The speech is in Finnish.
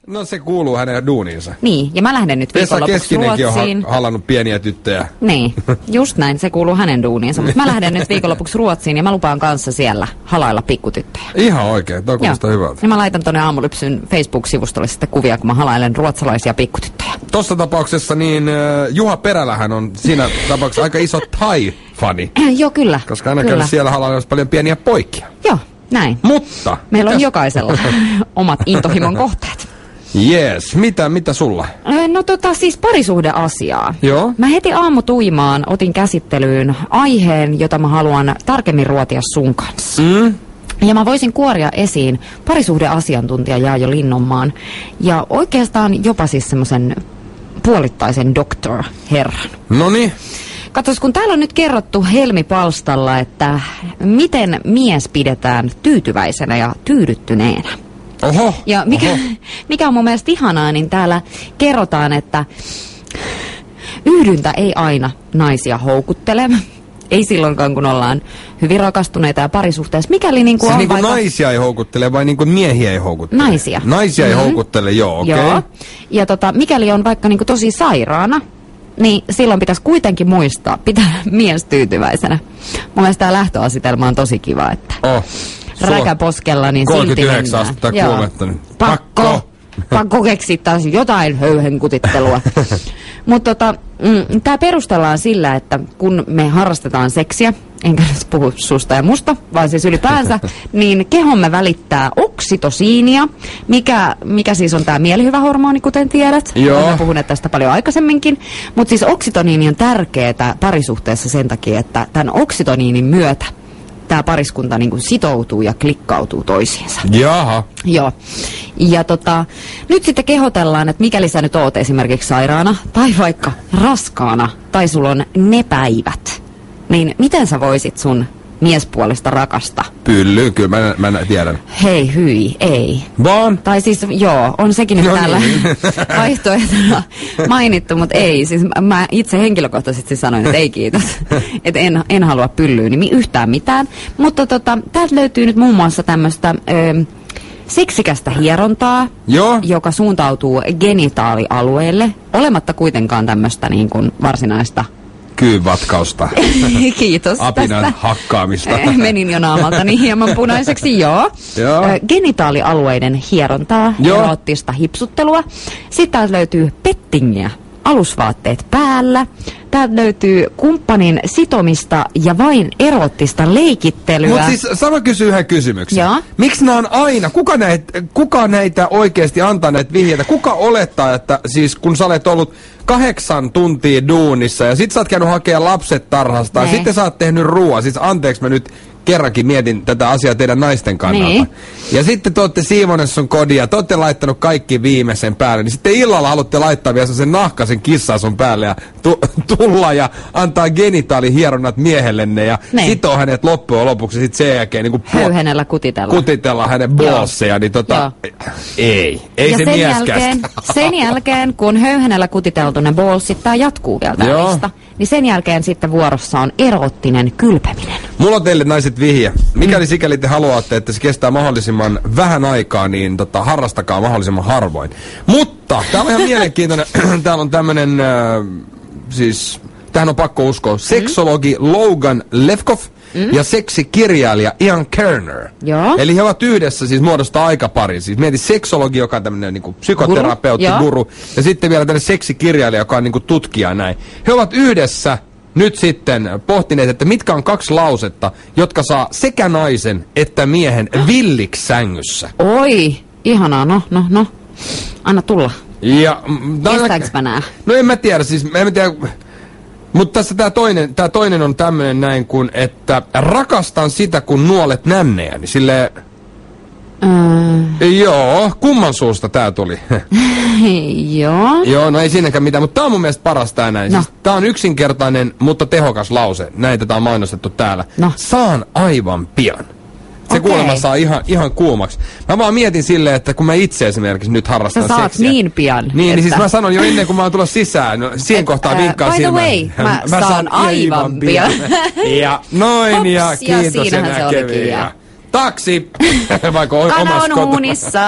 No se kuuluu hänen duuniinsa. Niin, ja mä lähden nyt Vesa viikonlopuksi Keskinenkin Ruotsiin. on halannut pieniä tyttöjä. Niin, just näin, se kuuluu hänen duuniinsa. Mutta mä lähden nyt viikonlopuksi Ruotsiin ja mä lupaan kanssa siellä halailla pikkutyttöjä. Ihan oikein, toi kuulostaa hyvältä. Ja mä laitan tonne Aamulypsyn Facebook-sivustolle sitten kuvia, kun mä halailen ruotsalaisia pikkutyttöjä. Tossa tapauksessa niin Juha Perälähän on siinä tapauksessa aika iso Thai-fani. Joo, kyllä. Koska aina käy siellä halailemassa paljon pieniä poikia. Joo, näin. Mutta... Meillä on jokaisella omat intohimon kohteet. Jees, mitä sulla? No siis parisuhdeasiaa. Joo. Mä heti aamutuimaan otin käsittelyyn aiheen, jota mä haluan tarkemmin ruotia sun kanssa. Ja mä voisin kuoria esiin parisuhdeasiantuntija Jaajo Linnonmaan ja oikeastaan jopa siis semmoisen puolittaisen doktor-herran. Noniin. Katsos, kun täällä on nyt kerrottu Helmi-palstalla, että miten mies pidetään tyytyväisenä ja tyydyttyneenä. Oho, ja mikä on mun mielestä ihanaa, niin täällä kerrotaan, että yhdyntä ei aina naisia houkuttele. Ei silloinkaan, kun ollaan hyvin rakastuneita ja parisuhteessa. Mikäli niin kuin siis on niin kuin vaikka... naisia ei houkuttele vai niin kuin miehiä ei houkuttele? Naisia. Naisia ei houkuttele, joo, okei. Joo. Ja mikäli on vaikka niin kuin tosi sairaana, niin silloin pitäisi kuitenkin muistaa pitää mies tyytyväisenä. Mun mielestä tämä lähtöasetelma on tosi kiva, että räkäposkella niin silti 39 astetta kuumetta. Pakko keksiä taas jotain höyhenkutittelua. Mutta tämä perustellaan sillä, että kun me harrastetaan seksiä, enkä nyt puhu susta ja musta, vaan siis ylipäänsä, niin kehomme välittää oksitosiinia, mikä siis on tämä mielihyvähormoni, kuten tiedät. Olen puhunut tästä paljon aikaisemminkin. Mutta siis oksitoniini on tärkeää parisuhteessa sen takia, että tämän oksitoniinin myötä tämä pariskunta niin kuin sitoutuu ja klikkautuu toisiinsa. Jaha. Joo. Ja nyt sitten kehotellaan, että mikäli sä nyt oot esimerkiksi sairaana tai vaikka raskaana tai sulla on ne päivät, niin miten sä voisit sun miespuolesta rakasta? Pyllyyn, kyllä mä tiedän. Hei hyi, ei. Vaan? Tai siis joo, on sekin nyt täällä vaihtoehtona mainittu, mutta ei. Siis mä itse henkilökohtaisesti sanoin, että ei kiitos. Että en halua pyllyyn niin yhtään mitään. Mutta täältä löytyy nyt muun muassa tämmöistä seksikästä hierontaa, joka suuntautuu genitaalialueelle, olematta kuitenkaan tämmöistä niin kuin varsinaista kyynvatkausta. Kiitos apinan tästä hakkaamista. Menin jo naamaltani hieman punaiseksi, joo. Genitaalialueiden hierontaa, eroottista hipsuttelua. Sitten täältä löytyy pettingiä, alusvaatteet päällä. Täältä löytyy kumppanin sitomista ja vain eroottista leikittelyä. Mutta siis sano kysy yhden kysymyksen. Miksi nämä on aina? Kuka näitä oikeasti antaa näitä vihjeitä? Kuka olettaa, että siis kun sä olet ollut 8 tuntia duunissa ja sit sä oot käynyt hakea lapset tarhasta ja sitten sä oot tehnyt ruoan. Siis anteeksi mä nyt kerrankin mietin tätä asiaa teidän naisten kannalta. Niin. Ja sitten te ootte siivoneet sun kodin ja te ootte laittanut kaikki viimeisen päälle. Niin sitten illalla haluatte laittaa vielä sen nahkaisen kissan sun päälle ja tulla ja antaa genitaalihieronnat miehellenne ja sitoo hänet loppujen lopuksi sit sen jälkeen niin höyhenellä kutitella hänen bolseja. Niin ei ja se mieskästä. Sen jälkeen, kun höyhenellä kutiteltu ne bolsit, tää jatkuu vielä tää lista, niin sen jälkeen sitten vuorossa on eroottinen kylpeminen. Mulla on teille naiset vihje. Mikäli sikäli te haluatte, että se kestää mahdollisimman vähän aikaa, niin harrastakaa mahdollisimman harvoin. Mutta tää on ihan mielenkiintoinen. Täällä on tämmönen, siis, tähän on pakko uskoa, seksologi Logan Lefkoff ja seksikirjailija Ian Kerner. Eli he ovat yhdessä, siis muodostaa aikaparin. Siis mieti seksologi, joka on tämmönen niinku psykoterapeutti, guru, ja sitten vielä tämmönen seksikirjailija, joka on niinku tutkija näin. He ovat yhdessä nyt sitten pohtineet, että mitkä on 2 lausetta, jotka saa sekä naisen että miehen villiksi sängyssä. Oi, ihanaa, no. Anna tulla. Ja kestääks mä nää? No en mä tiedä, siis en tiedä. Mutta tässä tää toinen on tämmönen näin kuin, että rakastan sitä, kun nuolet nännejäni. Silleen... Joo, kumman suusta tää tuli? Joo, no ei siinäkään mitään, mutta tää on mun mielestä paras tää näin. Siis tää on yksinkertainen, mutta tehokas lause. Näin tätä on mainostettu täällä. Saan aivan pian. Se kuulemma saa ihan kuumaksi. Mä vaan mietin silleen, että kun mä itse esimerkiksi nyt harrastan seksiä. Sä saat niin pian. Niin siis mä sanon jo ennen kuin mä oon tullut sisään. No, siihen kohtaan vinkkaa silmään. By the way, mä saan aivan pian. Ja noin ja kiitos ja näkemiin. Taksi! Vaikka Kanon uunissa.